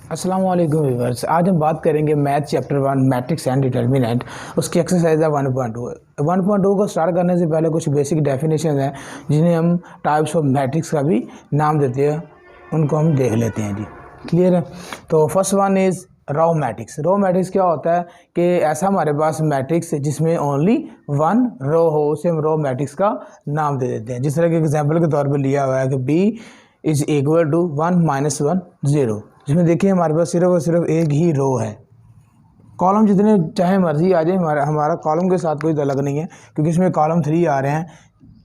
अस्सलाम वालेकुम व्यूअर्स। आज हम बात करेंगे math chapter 1 matrix and determinant. उसकी एक्सरसाइज है 1.2। 1.2 को स्टार्ट करने से पहले कुछ बेसिक डेफिनेशन हैं जिन्हें हम टाइप्स ऑफ मैट्रिक्स का भी नाम देते हैं, उनको हम देख लेते हैं जी। क्लियर है? तो first one is row matrix. Row matrix क्या होता है कि ऐसा हमारे पास मैट्रिक्स जिसमें ओनली वन रो हो, उसे हम रो मैट्रिक्स का नाम दे देते हैं। जिस तरह के एग्जाम्पल के तौर पर लिया हुआ है कि बी इज इक्वल टू 1 - 1 0, जिसमें देखिए हमारे पास सिर्फ और सिर्फ एक ही रो है। कॉलम जितने चाहे मर्जी आ जाए, हमारा कॉलम के साथ कोई तलक नहीं है, क्योंकि इसमें कॉलम 3 आ रहे हैं।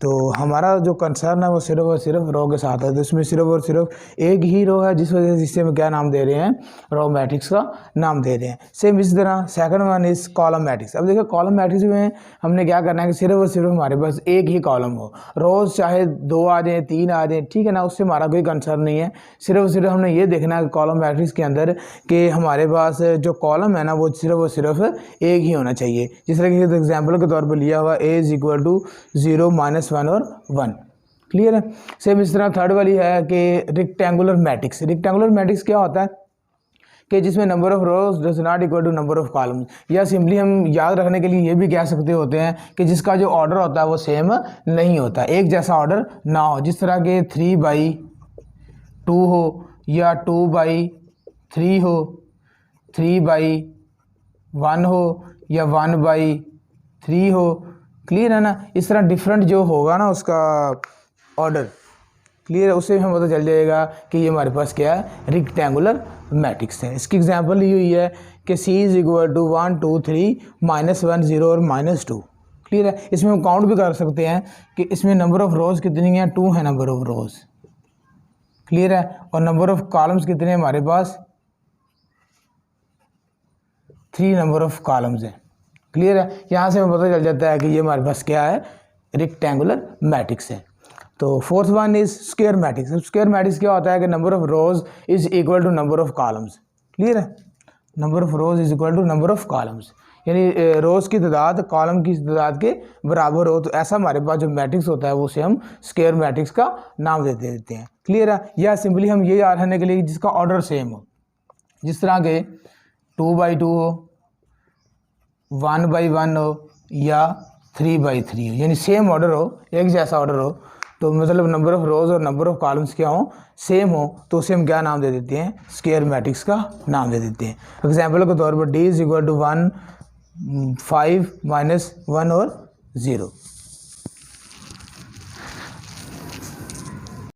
तो हमारा जो कंसर्न है वो सिर्फ और सिर्फ रो के साथ है। तो इसमें सिर्फ और सिर्फ एक ही रो है, जिस वजह से इसे हम क्या नाम दे रहे हैं, रो मैट्रिक्स का नाम दे रहे हैं। सेम इसी तरह second one is column matrix. अब देखिए कॉलम मैट्रिक्स में हमने क्या करना है कि सिर्फ और सिर्फ हमारे पास एक ही कॉलम हो। रोज चाहे 2 आ जाए 3 आ जाए, ठीक है ना, उससे हमारा कोई कंसर्न नहीं है। सिर्फ और सिर्फ हमने ये देखना है कॉलम मैट्रिक्स के अंदर कि हमारे पास जो कॉलम है ना वो सिर्फ और सिर्फ एक ही होना चाहिए। जिस तरह के एग्जाम्पल के तौर पर लिया हुआ ए इज इक्वल टू 0 - 1 और 1। क्लियर है? सेम इस तरह थर्ड वाली है कि रेक्टेंगुलर मैट्रिक्स। रेक्टेंगुलर मैट्रिक्स क्या होता है कि जिसमें number of rows does not equal to number of columns, या सिंपली हम याद रखने के लिए ये भी कह सकते होते हैं कि जिसका जो ऑर्डर होता है वो सेम नहीं होता, एक जैसा ऑर्डर ना हो। जिस तरह के 3/2 हो, या 2/3 हो, 3/1 हो, या 1/3 हो। क्लियर है ना? इस तरह डिफरेंट जो होगा ना उसका ऑर्डर, क्लियर है, उससे हमें पता चल जाएगा कि ये हमारे पास क्या है, रेक्टेंगुलर मैट्रिक्स है। इसकी एग्जांपल ये हुई है कि C इज इक्वल टू 1 2 3 -1 0 और -2। क्लियर है? इसमें हम काउंट भी कर सकते हैं कि इसमें नंबर ऑफ रोज कितनी है, 2 है नंबर ऑफ रोज। क्लियर है? और नंबर ऑफ कॉलम्स कितने हैं हमारे पास, 3 नंबर ऑफ कॉलम्स हैं। क्लियर है? यहाँ से हमें पता चल जाता है कि ये हमारे पास क्या है, रेक्टेंगुलर मैट्रिक्स है। तो fourth one is square matrix. Square matrix क्या होता है कि number of rows is equal to number of columns. Clear है? Number of rows is equal to number of columns, यानी रोज की तादाद कॉलम की तादाद के बराबर हो। तो ऐसा हमारे पास जो मैट्रिक्स होता है वो उसे हम स्क्वायर मैट्रिक्स का नाम देते हैं। क्लियर है? या सिंपली हम ये याद रखने के लिए जिसका ऑर्डर सेम हो, जिस तरह के 2/2 हो, 1/1 हो, या 3/3 हो, यानी सेम ऑर्डर हो, एक जैसा ऑर्डर हो। तो मतलब नंबर ऑफ रोज और नंबर ऑफ कॉलम्स क्या हो, सेम हो, तो उसे हम क्या नाम दे देते हैं, स्क्वायर मैट्रिक्स का नाम दे देते हैं। एग्जाम्पल के तौर पर D इज इक्वल टू 1 5 - 1 और 0।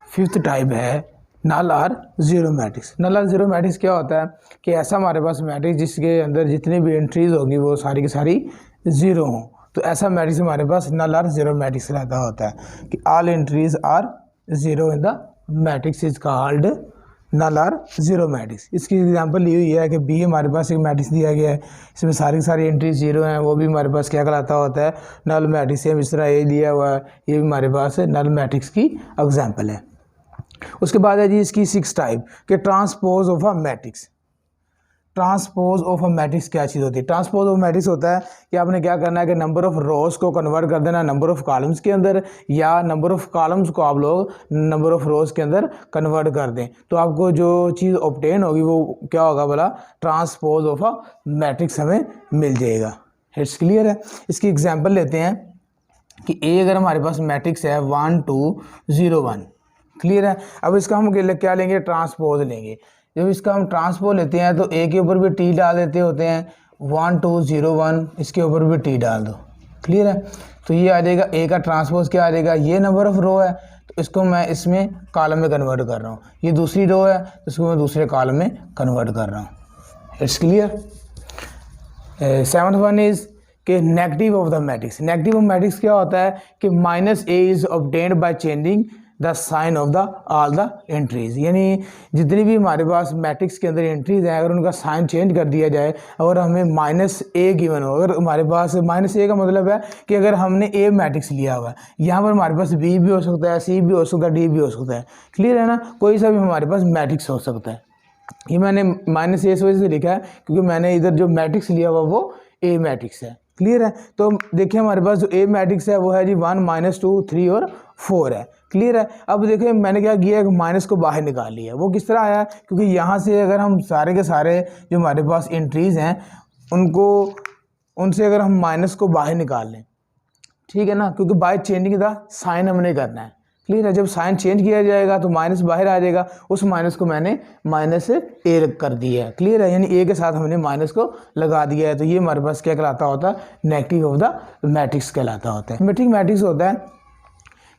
फिफ्थ टाइप है नल और जीरो मैट्रिक्स। नल और जीरो मैट्रिक्स क्या होता है कि ऐसा हमारे पास मैट्रिक्स जिसके अंदर जितनी भी एंट्रीज होगी वो सारी की सारी जीरो हों। तो ऐसा मैट्रिक्स हमारे पास नल और जीरो मैट्रिक्स रहता होता है कि all entries are zero in the matrix is called null और जीरो मैट्रिक्स। इसकी एग्जांपल ये हुई है कि बी हमारे पास एक मैट्रिक्स दिया गया है, इसमें सारी की सारी एंट्रीज जीरो हैं, वो भी हमारे पास क्या कहलाता होता है, नल मैट्रिक्स। सेम इस तरह ए दिया हुआ है, ये भी हमारे पास नल मैट्रिक्स की एग्जाम्पल है। उसके बाद है जी इसकी 6 टाइप के transpose of a matrix. Transpose of a matrix क्या चीज़ होती है? ट्रांसपोज ऑफ मैट्रिक्स होता है कि आपने क्या करना है कि नंबर ऑफ रोज को कन्वर्ट कर देना नंबर ऑफ कॉलम्स के अंदर, या नंबर ऑफ कॉलम्स को आप लोग नंबर ऑफ रोज के अंदर कन्वर्ट कर दें। तो आपको जो चीज़ ऑब्टेन होगी वो क्या होगा बोला, ट्रांसपोज ऑफ अ मैट्रिक्स हमें मिल जाएगा। इट्स क्लियर है? इसकी एग्जाम्पल लेते हैं कि ए अगर हमारे पास मैट्रिक्स है 1 2 0 1। क्लियर है? अब इसका हम क्या लेंगे, ट्रांसपोज लेंगे। जब इसका हम ट्रांसपोज लेते हैं तो ए के ऊपर भी टी डाल देते होते हैं, 1 2 0 1 इसके ऊपर भी टी डाल दो। क्लियर है? तो ये आ जाएगा ए का ट्रांसपोज क्या आ जाएगा, ये नंबर ऑफ रो है तो इसको मैं इसमें कॉलम में कन्वर्ट कर रहा हूँ, ये दूसरी रो है तो इसको मैं दूसरे कॉलम में कन्वर्ट कर रहा हूँ। It's clear? Seventh one is कि negative of the matrix. Negative of matrix क्या होता है कि -a is obtained by changing the sign of the all the entries, यानी जितनी भी हमारे पास मैट्रिक्स के अंदर एंट्रीज हैं अगर उनका साइन चेंज कर दिया जाए और हमें -a गिवन हो, अगर हमारे पास -a का मतलब है कि अगर हमने a मैट्रिक्स लिया हुआ है, यहाँ पर हमारे पास b भी हो सकता है, c भी हो सकता है, d भी हो सकता है। क्लियर है ना? कोई सा भी हमारे पास मैट्रिक्स हो सकता है। ये मैंने -a इस वजह से लिखा है क्योंकि मैंने इधर जो मैट्रिक्स लिया हुआ वो a मैट्रिक्स है। क्लियर है? तो देखिए हमारे पास जो ए मैट्रिक्स है वो है जी 1 - 2 3 और 4 है। क्लियर है। अब देखिए मैंने क्या किया है, माइनस को बाहर निकाल लिया। वो किस तरह आया, क्योंकि यहाँ से अगर हम सारे के सारे जो हमारे पास एंट्रीज़ हैं उनसे अगर हम माइनस को बाहर निकाल लें, ठीक है ना, क्योंकि बाय चेंजिंग द साइन हमने करना है। क्लियर है। जब साइन चेंज किया जाएगा तो माइनस बाहर आ जाएगा, उस माइनस को मैंने माइनस ए कर दिया है। क्लियर है, यानी ए के साथ हमने माइनस को लगा दिया है। तो ये हमारे पास क्या कहलाता होता है, नेगेटिव ऑफ द मैट्रिक्स कहलाता होता है। सिमेट्रिक मैट्रिक्स होता है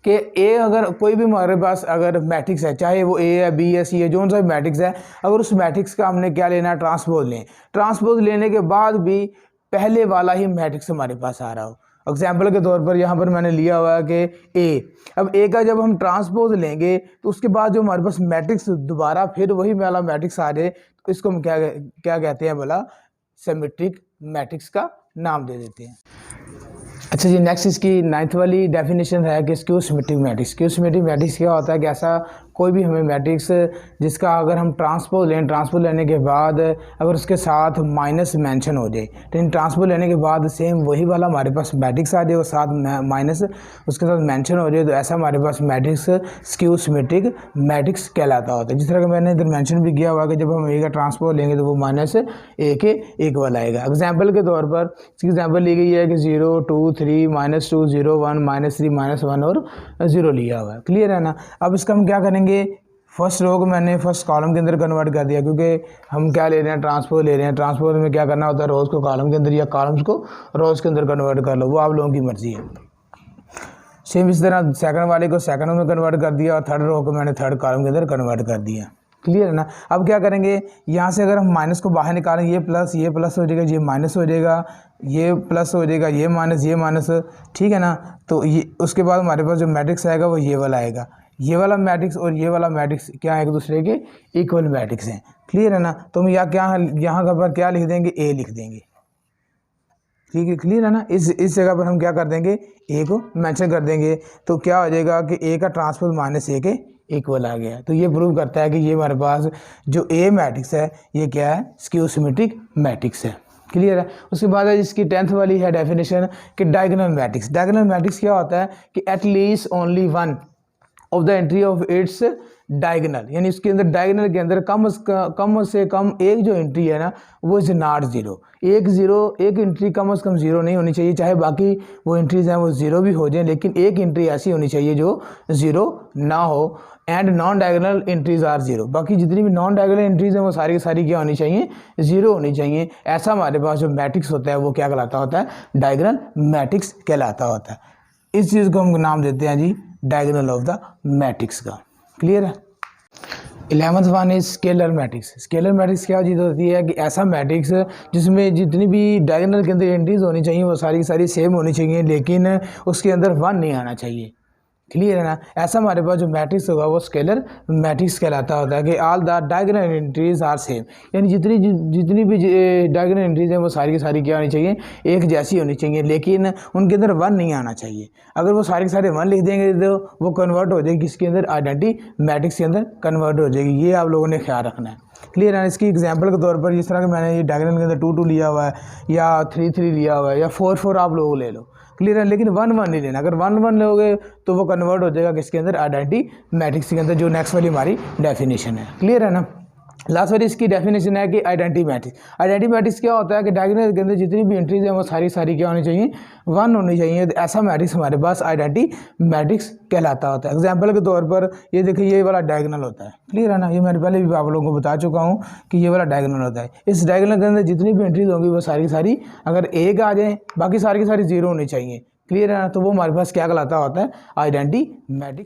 कि ए अगर कोई भी हमारे पास अगर मैट्रिक्स है, चाहे वो ए है, बी है, सी है, जो सा भी मैट्रिक्स है, अगर उस मैट्रिक्स का हमने क्या लेना है, ट्रांसपोज लें। ट्रांसपोज लेने के बाद भी पहले वाला ही मैट्रिक्स हमारे पास आ रहा हो। एग्जाम्पल के तौर पर यहाँ पर मैंने लिया हुआ है कि ए, अब ए का जब हम ट्रांसपोज लेंगे तो उसके बाद जो हमारे पास मैट्रिक्स दोबारा फिर वही वाला मैट्रिक्स आ जाए, तो इसको हम क्या कहते हैं बोला, सिमेट्रिक मैट्रिक्स का नाम दे देते हैं। अच्छा जी, नेक्स्ट इसकी 9th वाली डेफिनेशन है कि skew symmetric matrix. Skew symmetric matrix क्या होता है कि ऐसा कोई भी हमें मैट्रिक्स जिसका अगर हम ट्रांसपोज लें, ट्रांसपोज लेने के बाद अगर उसके साथ माइनस मेंशन हो जाए, तो इन ट्रांसपोज लेने के बाद सेम वही वाला हमारे पास मैट्रिक्स आ जाए और साथ माइनस उसके साथ मेंशन हो जाए, तो ऐसा हमारे पास मैट्रिक्स स्क्यू सिमेट्रिक मैट्रिक्स कहलाता होता है। जिस तरह का मैंने इधर मेंशन भी किया हुआ कि जब हम ए का ट्रांसपोज लेंगे तो वो माइनस ए के एक वाला आएगा। एग्जाम्पल के तौर पर इसकी एग्जाम्पल ली गई है कि 0 2 3 -2 0 1 -3 -1 और 0 लिया हुआ है। क्लियर है ना। अब इसका हम क्या करेंगे, फर्स्ट रो को मैंने फर्स्ट कॉलम के अंदर कन्वर्ट कर दिया, क्योंकि हम क्या ले रहे हैं, ट्रांसपोज ले रहे हैं। ट्रांसपोज में क्या करना होता है, रोज़ को कॉलम के अंदर या कॉलम्स को रोज़ के अंदर कन्वर्ट कर लो, वो आप लोगों की मर्जी है। सेम इस तरह सेकंड वाले को सेकंड में कन्वर्ट कर दिया और थर्ड रो को मैंने थर्ड कॉलम के अंदर कन्वर्ट कर दिया। क्लियर है ना। अब क्या करेंगे, यहाँ से अगर हम माइनस को बाहर निकालेंगे, ये प्लस हो जाएगा, ये माइनस हो जाएगा, ये प्लस हो जाएगा, ये माइनस, ठीक है ना। तो ये उसके बाद हमारे पास जो मैट्रिक्स आएगा वो ये वाला आएगा। ये वाला मैट्रिक्स और ये वाला मैट्रिक्स क्या है, एक दूसरे के इक्वल मैट्रिक्स हैं। क्लियर है ना। तो हम यहाँ पर क्या लिख देंगे, ए लिख देंगे। ठीक है, क्लियर है ना। इस जगह पर हम क्या कर देंगे, ए को मेंशन कर देंगे। तो क्या हो जाएगा कि ए का ट्रांसपोज माइनस ए के इक्वल आ गया। तो ये प्रूव करता है कि ये हमारे पास जो ए मैट्रिक्स है ये क्या है, स्क्यू सिमेट्रिक मैट्रिक्स है। क्लियर है। उसके बाद है इसकी 10th वाली है डेफिनेशन कि डायगोनल मैट्रिक्स। डायगोनल मैट्रिक्स क्या होता है कि at least only one of the entry of its diagonal, यानी इसके अंदर डायगोनल के अंदर कम से कम एक जो एंट्री है ना वो इज नॉट जीरो। एक एंट्री कम से कम जीरो नहीं होनी चाहिए, चाहे बाकी वो एंट्रीज हैं वो जीरो भी हो जाए, लेकिन एक एंट्री ऐसी होनी चाहिए जो जीरो ना हो। And non diagonal entries are zero, बाकी जितनी भी नॉन डायगोनल एंट्रीज हैं वो सारी की सारी क्या होनी चाहिए, जीरो होनी चाहिए। ऐसा हमारे पास जो मैट्रिक्स होता है वो क्या कहलाता होता है, डायगोनल मैट्रिक्स कहलाता होता है। इस चीज़ को हम नाम देते हैं जी डायगोनल ऑफ द मैट्रिक्स का। क्लियर है। 11th one is scalar matrix. Scalar matrix क्या चीज़ होती है कि ऐसा मैट्रिक्स जिसमें जितनी भी डायगोनल के अंदर एंट्रीज होनी चाहिए वो सारी की सारी सेम होनी चाहिए, लेकिन उसके अंदर वन नहीं आना चाहिए। क्लियर है ना। ऐसा हमारे पास जो मैट्रिक्स होगा वो स्केलर मैट्रिक्स कहलाता होता है कि all the diagonal entries are same, यानी जितनी भी डायगोनल एंट्रीज हैं वो सारी की सारी क्या होनी चाहिए, एक जैसी होनी चाहिए, लेकिन उनके अंदर वन नहीं आना चाहिए। अगर वो सारे के सारे वन लिख देंगे तो वो कन्वर्ट हो जाएगी किसके अंदर, आइडेंटिटी मैट्रिक्स के अंदर कन्वर्ट हो जाएगी। ये आप लोगों ने ख्याल रखना है। क्लियर है। इसकी एग्जांपल के तौर पर जिस तरह कि मैंने ये डायगोनल के अंदर 2 2 लिया हुआ है या 3 3 लिया हुआ है या 4 4 आप लोग ले लो। क्लियर है। लेकिन 1 1 नहीं लेना। अगर 1 1 लोगे तो वो कन्वर्ट हो जाएगा किसके अंदर, आइडेंटिटी मैट्रिक्स के अंदर, जो नेक्स्ट वाली हमारी डेफिनेशन है। क्लियर है ना। लास्ट वाली इसकी डेफिनेशन है कि आइडेंटिटी मैट्रिक्स। आइडेंटिटी मैट्रिक्स क्या होता है कि डायगोनल के अंदर जितनी भी एंट्रीज हैं वो सारी सारी क्या होनी चाहिए, वन होनी चाहिए। तो ऐसा मैट्रिक्स हमारे पास आइडेंटिटी मैट्रिक्स कहलाता होता है। एग्जाम्पल के तौर पर ये देखिए ये वाला डायगोनल होता है। क्लियर है ना। ये मैंने पहले भी आप लोगों को बता चुका हूँ कि ये वाला डायगोनल होता है। इस डायगोनल के अंदर जितनी भी एंट्रीज होंगी वो सारी सारी अगर एक आ जाए, बाकी सारी की सारी जीरो होनी चाहिए। क्लियर है ना। तो वो हमारे पास क्या कहलाता होता है, आइडेंटिटी मैट्रिक्स।